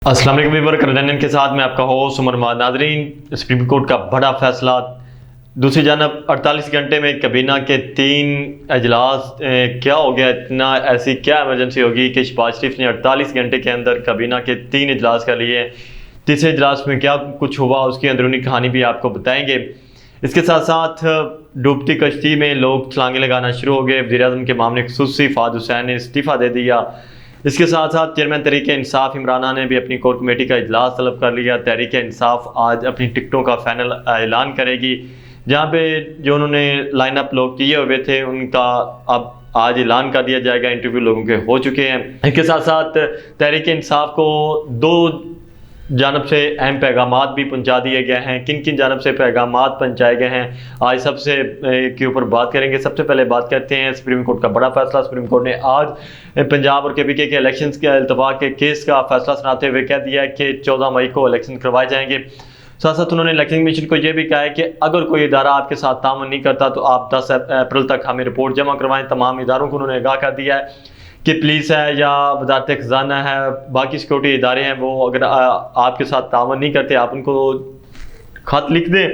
السلام علیکم ویور کرنن کے ساتھ میں آپ کا ہوسٹ عمر ماد۔ ناظرین، سپریم کورٹ کا بڑا فیصلہ۔ دوسری جانب 48 گھنٹے میں کابینہ کے 3 اجلاس کیا ہو گیا؟ اتنا ایسی کیا ایمرجنسی ہوگی کہ شہباز شریف نے 48 گھنٹے کے اندر کابینہ کے 3 اجلاس کر لیے؟ تیسرے اجلاس میں کیا کچھ ہوا، اس کی اندرونی کہانی بھی آپ کو بتائیں گے۔ اس کے ساتھ ساتھ ڈوبتی کشتی میں لوگ چھلانگیں لگانا شروع ہو گئے۔ وزیر اعظم کے معاملے خصوصی فہد حسین نے استعفیٰ دے دیا۔ اس کے ساتھ ساتھ چیئرمین تحریک انصاف عمران خان نے بھی اپنی کور کمیٹی کا اجلاس طلب کر لیا۔ تحریک انصاف آج اپنی ٹکٹوں کا فائنل اعلان کرے گی، جہاں پہ جو انہوں نے لائن اپ لوگ کیے ہوئے تھے ان کا اب آج اعلان کر دیا جائے گا۔ انٹرویو لوگوں کے ہو چکے ہیں۔ اس کے ساتھ ساتھ تحریک انصاف کو 2 جانب سے اہم پیغامات بھی پہنچا دیے گئے ہیں۔ کن کن جانب سے پیغامات پہنچائے گئے ہیں آج سب سے کے اوپر بات کریں گے۔ سب سے پہلے بات کرتے ہیں سپریم کورٹ کا بڑا فیصلہ۔ سپریم کورٹ نے آج پنجاب اور KPK کے الیکشنز کے التوا کے کیس کا فیصلہ سناتے ہوئے کہہ دیا کہ 14 مئی کو الیکشن کروائے جائیں گے۔ ساتھ ساتھ انہوں نے الیکشن کمیشن کو یہ بھی کہا ہے کہ اگر کوئی ادارہ آپ کے ساتھ تعاون نہیں کرتا تو آپ 10 اپریل تک ہمیں رپورٹ جمع کروائیں۔ تمام اداروں کو انہوں نے آگاہ کر دیا ہے کہ پولیس ہے یا وزارت خزانہ ہے، باقی سیکورٹی ادارے ہیں، وہ اگر آپ کے ساتھ تعاون نہیں کرتے آپ ان کو خط لکھ دیں،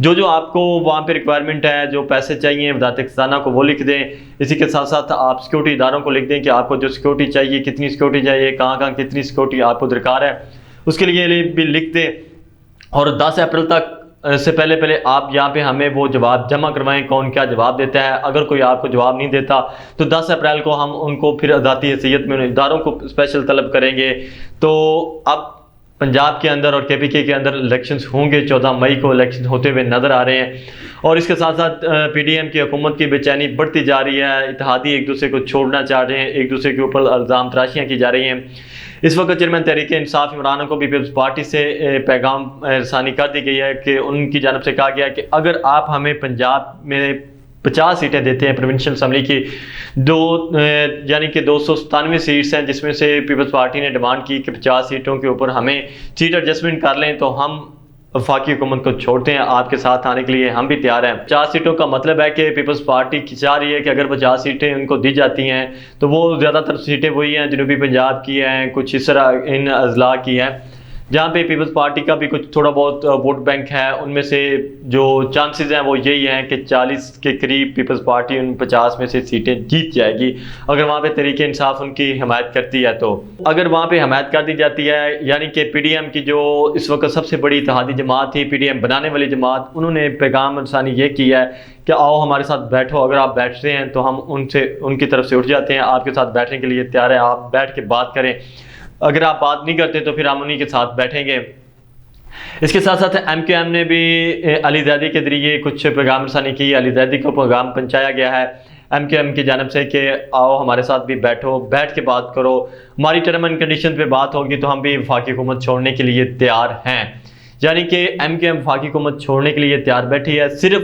جو آپ کو وہاں پہ ریکوائرمنٹ ہے، جو پیسے چاہیے وزارت خزانہ کو وہ لکھ دیں۔ اسی کے ساتھ ساتھ آپ سیکورٹی اداروں کو لکھ دیں کہ آپ کو جو سیکورٹی چاہیے، کتنی سیکورٹی چاہیے، کہاں کتنی سیکورٹی آپ کو درکار ہے، اس کے لیے بھی لکھ دیں۔ اور 10 اپریل تک سے پہلے آپ یہاں پہ ہمیں وہ جواب جمع کروائیں، کون کیا جواب دیتا ہے۔ اگر کوئی آپ کو جواب نہیں دیتا تو 10 اپریل کو ہم ان کو پھر ذاتی حیثیت میں ان اداروں کو اسپیشل طلب کریں گے۔ تو اب پنجاب کے اندر اور KPK کے اندر الیکشنز ہوں گے، 14 مئی کو الیکشن ہوتے ہوئے نظر آ رہے ہیں۔ اور اس کے ساتھ ساتھ PDM کی حکومت کی بے چینی بڑھتی جا رہی ہے۔ اتحادی ایک دوسرے کو چھوڑنا چاہ رہے ہیں، ایک دوسرے کے اوپر الزام تراشیاں کی جا رہی ہیں۔ اس وقت چیئرمین تحریک انصاف عمران خان کو بھی پیپلز پارٹی سے پیغام رسانی کر دی گئی ہے کہ ان کی جانب سے کہا گیا ہے کہ اگر آپ ہمیں پنجاب میں 50 سیٹیں دیتے ہیں پروونشل اسمبلی کی، یعنی کہ 297 سیٹس ہیں، جس میں سے پیپلز پارٹی نے ڈیمانڈ کی کہ 50 سیٹوں کے اوپر ہمیں سیٹ ایڈجسٹمنٹ کر لیں تو ہم وفاقی حکومت کو چھوڑتے ہیں، آپ کے ساتھ آنے کے لیے ہم بھی تیار ہیں۔ 50 سیٹوں کا مطلب ہے کہ پیپلز پارٹی چاہ رہی ہے کہ اگر 50 سیٹیں ان کو دی جاتی ہیں تو وہ زیادہ تر سیٹیں وہی ہیں جنوبی پنجاب کی ہیں، کچھ اس طرح ان اضلاع کی ہیں، جہاں پہ پیپلز پارٹی کا بھی کچھ تھوڑا بہت ووٹ بینک ہے۔ ان میں سے جو چانسز ہیں وہ یہی ہیں کہ 40 کے قریب پیپلز پارٹی ان 50 میں سے سیٹیں جیت جائے گی اگر وہاں پہ تحریک انصاف ان کی حمایت کرتی ہے۔ تو اگر وہاں پہ حمایت کر دی جاتی ہے، یعنی کہ PDM کی جو اس وقت سب سے بڑی اتحادی جماعت تھی، PDM بنانے والی جماعت، انہوں نے پیغام رسانی یہ کیا ہے کہ آؤ ہمارے ساتھ بیٹھو، اگر آپ بیٹھتے ہیں تو ہم ان کی طرف سے اٹھ جاتے ہیں، آپ کے ساتھ بیٹھنے کے لیے تیار ہیں، آپ بیٹھ کے بات کریں، اگر آپ بات نہیں کرتے تو پھر ہم انہی کے ساتھ بیٹھیں گے۔ اس کے ساتھ ساتھ MQM نے بھی علی زیدی کے ذریعے کچھ پیغام رسانی کی۔ علی زیدی کو پیغام پہنچایا گیا ہے MQM کی جانب سے کہ آؤ ہمارے ساتھ بھی بیٹھو، بیٹھ کے بات کرو، ہماری ٹرم اینڈ کنڈیشن پہ بات ہوگی تو ہم بھی وفاقی حکومت چھوڑنے کے لیے تیار ہیں۔ یعنی کہ MQM وفاقی حکومت چھوڑنے کے لیے تیار بیٹھی ہے۔ صرف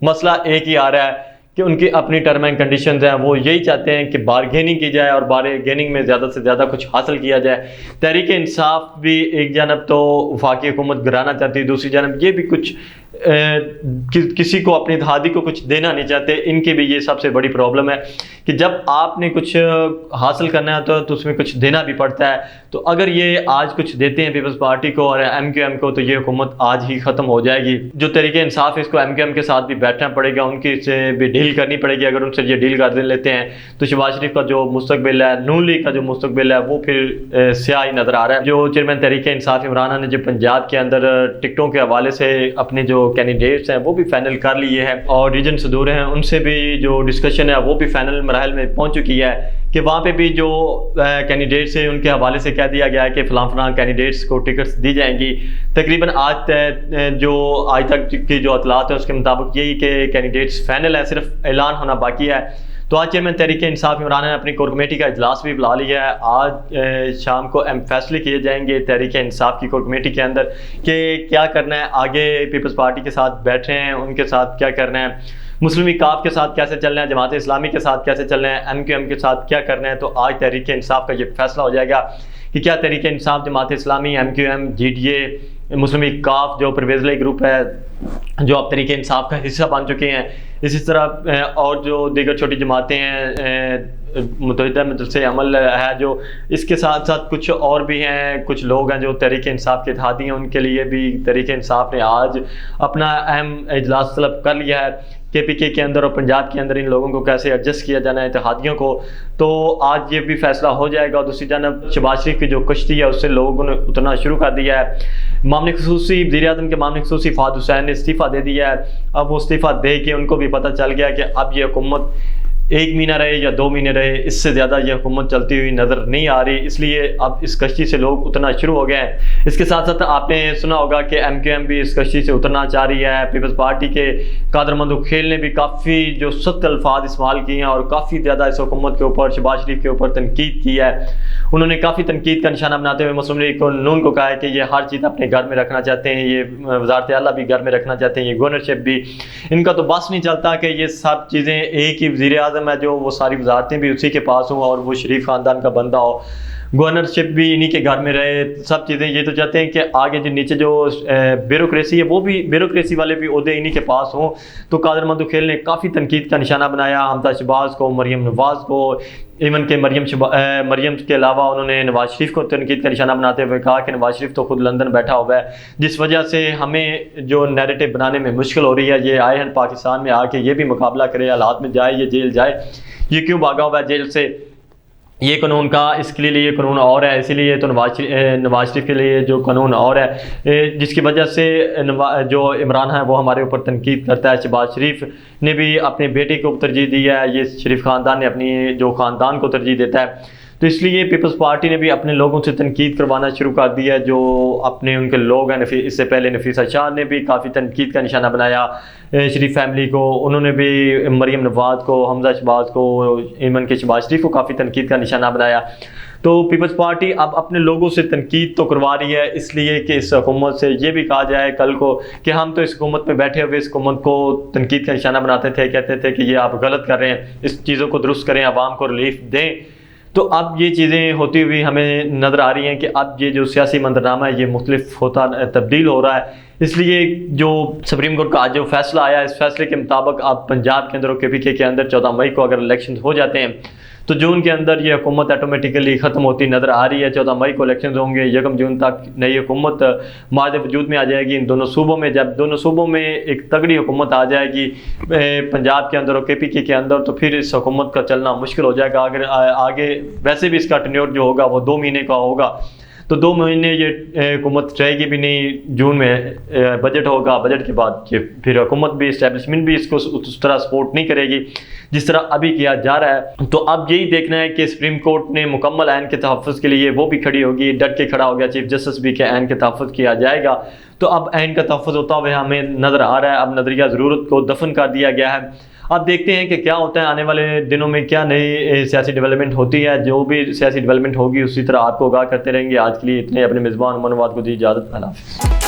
مسئلہ ایک ہی آ رہا ہے کہ ان کی اپنی ٹرم اینڈ کنڈیشنز ہیں، وہ یہی چاہتے ہیں کہ بارگیننگ کی جائے اور بارگیننگ میں زیادہ سے زیادہ کچھ حاصل کیا جائے۔ تحریک انصاف بھی ایک جانب تو وفاقی حکومت گرانا چاہتی ہے، دوسری جانب یہ بھی کچھ کسی کو اپنی اتحادی کو کچھ دینا نہیں چاہتے۔ ان کی بھی یہ سب سے بڑی پرابلم ہے کہ جب آپ نے کچھ حاصل کرنا ہے تو اس میں کچھ دینا بھی پڑتا ہے۔ تو اگر یہ آج کچھ دیتے ہیں پیپلز پارٹی کو اور MQM کو تو یہ حکومت آج ہی ختم ہو جائے گی۔ جو تحریک انصاف ہے اس کو MQM کے ساتھ بھی بیٹھنا پڑے گا، ان کی سے بھی ڈیل کرنی پڑے گی۔ اگر ان سے یہ ڈیل کر لیتے ہیں تو شہباز شریف کا جو مستقبل ہے، نون لیگ کا جو مستقبل ہے، وہ پھر سیاہ ہی نظر آ رہا ہے۔ جو چیئرمین تحریک انصاف عمران خان نے جو پنجاب کے اندر ٹکٹوں کے حوالے سے اپنے جو کینڈیڈیٹس ہیں وہ بھی فائنل کر لیے ہیں اور ریجن صدور ہیں، ان سے بھی جو ڈسکشن ہے وہ بھی فائنل مراحل میں پہنچ چکی ہے کہ وہاں پہ بھی جو کینڈیڈیٹس ہیں ان کے حوالے سے کہہ دیا گیا ہے کہ فلاں کینڈیڈیٹس کو ٹکٹس دی جائیں گی۔ تقریباً آج تک کی جو اطلاعات ہیں اس کے مطابق یہی کہ کینڈیڈیٹس فائنل ہے، صرف اعلان ہونا باقی ہے۔ تو آج چیئرمین تحریک انصاف عمران نے اپنی کور کمیٹی کا اجلاس بھی بلا لیا ہے۔ آج شام کو اہم فیصلے کیے جائیں گے تحریک انصاف کی کور کمیٹی کے اندر کہ کیا کرنا ہے، آگے پیپلز پارٹی کے ساتھ بیٹھ رہے ہیں ان کے ساتھ کیا کرنا ہے، مسلم وقاف کے ساتھ کیسے چلنا ہے، جماعت اسلامی کے ساتھ کیسے چلنا ہے، MQM کے ساتھ کیا کرنا ہے۔ تو آج تحریک انصاف کا یہ فیصلہ ہو جائے گا کہ کیا تحریک انصاف، جماعت اسلامی، MQM، GDA، مسلم وقاف جو پرویز علی گروپ ہے جو اب تحریک انصاف کا حصہ بن چکے ہیں، اسی طرح اور جو دیگر چھوٹی جماعتیں ہیں متحدہ مجلس عمل ہے جو، اس کے ساتھ ساتھ کچھ اور بھی ہیں، کچھ لوگ ہیں جو تحریک انصاف کے اتحادی ہیں، ان کے لیے بھی تحریک انصاف نے آج اپنا اہم اجلاس طلب کر لیا ہے KPK کے اندر اور پنجاب کے اندر ان لوگوں کو کیسے ایڈجسٹ کیا جانا ہے اتحادیوں کو، تو آج یہ بھی فیصلہ ہو جائے گا۔ اور دوسری جانب شہباز شریف کی جو کشتی ہے اس سے لوگوں نے اترنا شروع کر دیا ہے۔ معاملے خصوصی وزیر اعظم کے معاملے خصوصی فہد حسین نے استعفیٰ دے دیا ہے۔ اب وہ استعفیٰ دے کے ان کو بھی پتہ چل گیا کہ اب یہ حکومت 1 مہینہ رہے یا 2 مہینے رہے، اس سے زیادہ یہ حکومت چلتی ہوئی نظر نہیں آ رہی، اس لیے اب اس کشتی سے لوگ اترنا شروع ہو گئے ہیں۔ اس کے ساتھ ساتھ آپ نے سنا ہوگا کہ MQM بھی اس کشتی سے اترنا چاہ رہی ہے۔ پیپلز پارٹی کے قادر مندو کھیل نے بھی کافی جو سخت الفاظ استعمال کیے ہیں اور کافی زیادہ اس حکومت کے اوپر، شہباز شریف کے اوپر تنقید کی ہے۔ انہوں نے کافی تنقید کا نشانہ بناتے ہوئے مسلم لیگ نون کو کہا ہے کہ یہ ہر چیز اپنے گھر میں رکھنا چاہتے ہیں، یہ وزارت اعلیٰ بھی گھر میں رکھنا چاہتے ہیں، یہ گورنرشپ بھی، ان کا تو بس نہیں چلتا کہ یہ سب چیزیں ایک ہی وزیر اعظم ہے جو وہ ساری وزارتیں بھی اسی کے پاس ہوں اور وہ شریف خاندان کا بندہ ہو، گورنرشپ بھی انہی کے گھر میں رہے، سب چیزیں۔ یہ تو چاہتے ہیں کہ آگے جو نیچے جو بیوروکریسی ہے وہ بھی، بیوروکریسی والے بھی عہدے انہی کے پاس ہوں۔ تو قادر مندو کھیل نے کافی تنقید کا نشانہ بنایا حمزہ شہباز کو، مریم نواز کو، ایون کہ مریم کے علاوہ انہوں نے نواز شریف کو تنقید کا نشانہ بناتے ہوئے کہا کہ نواز شریف تو خود لندن بیٹھا ہوا ہے، جس وجہ سے ہمیں جو نیریٹو بنانے میں مشکل ہو رہی ہے، یہ آئے ہیں پاکستان میں آ کے یہ بھی مقابلہ کرے، حالات میں جائے، یہ جیل جائے، یہ کیوں بھاگا ہوا ہے جیل سے، یہ قانون کا اس کے لیے یہ قانون اور ہے، اسی لیے تو نواز شریف کے لیے جو قانون اور ہے، جس کی وجہ سے جو عمران ہے وہ ہمارے اوپر تنقید کرتا ہے۔ شہباز شریف نے بھی اپنے بیٹے کو ترجیح دی ہے، یہ شریف خاندان نے اپنی جو خاندان کو ترجیح دیتا ہے، تو اس لیے پیپلز پارٹی نے بھی اپنے لوگوں سے تنقید کروانا شروع کر دیا ہے، جو اپنے ان کے لوگ ہیں۔ اس سے پہلے نفیسہ شاہ نے بھی کافی تنقید کا نشانہ بنایا شریف فیملی کو، انہوں نے بھی مریم نواز کو، حمزہ شہباز کو، ایمن کے شہباز شریف کو کافی تنقید کا نشانہ بنایا۔ تو پیپلز پارٹی اب اپنے لوگوں سے تنقید تو کروا رہی ہے، اس لیے کہ اس حکومت سے یہ بھی کہا جائے کل کو کہ ہم تو اس حکومت میں بیٹھے ہوئے اس حکومت کو تنقید کا نشانہ بناتے تھے، کہتے تھے کہ یہ آپ غلط کر رہے ہیں، اس چیزوں کو درست کریں، عوام کو ریلیف دیں۔ تو اب یہ چیزیں ہوتی ہوئی ہمیں نظر آ رہی ہیں کہ اب یہ جو سیاسی منظرنامہ ہے یہ مختلف ہوتا تبدیل ہو رہا ہے۔ اس لیے جو سپریم کورٹ کا آج جو فیصلہ آیا، اس فیصلے کے مطابق اب پنجاب کے اندر اور KPK کے اندر 14 مئی کو اگر الیکشن ہو جاتے ہیں تو جون کے اندر یہ حکومت آٹومیٹیکلی ختم ہوتی نظر آ رہی ہے۔ 14 مئی کو الیکشنز ہوں گے، 1 جون تک نئی حکومت ماض وجود میں آ جائے گی ان دونوں صوبوں میں۔ جب دونوں صوبوں میں ایک تگڑی حکومت آ جائے گی پنجاب کے اندر اور KPK کے اندر، تو پھر اس حکومت کا چلنا مشکل ہو جائے گا۔ اگر آگے ویسے بھی اس کا ٹینیور جو ہوگا وہ 2 مہینے کا ہوگا، تو 2 مہینے یہ حکومت رہے گی بھی نہیں۔ جون میں بجٹ ہوگا، بجٹ کے بعد یہ پھر حکومت بھی، اسٹیبلشمنٹ بھی اس کو اس طرح سپورٹ نہیں کرے گی جس طرح ابھی کیا جا رہا ہے۔ تو اب یہی دیکھنا ہے کہ سپریم کورٹ نے مکمل عین کے تحفظ کے لیے وہ بھی کھڑی ہوگی، ڈٹ کے کھڑا ہو گیا چیف جسٹس بھی کہ عین کے تحفظ کیا جائے گا۔ تو اب عین کا تحفظ ہوتا ہوئے ہمیں نظر آ رہا ہے، اب نظریہ ضرورت کو دفن کر دیا گیا ہے۔ اب دیکھتے ہیں کہ کیا ہوتا ہے آنے والے دنوں میں، کیا نئی سیاسی ڈیولپمنٹ ہوتی ہے۔ جو بھی سیاسی ڈیولپمنٹ ہوگی اسی طرح آپ کو آگاہ کرتے رہیں گے۔ آج کے لیے اتنے، اپنے میزبان منواد کو دی اجازت، اللہ حافظ۔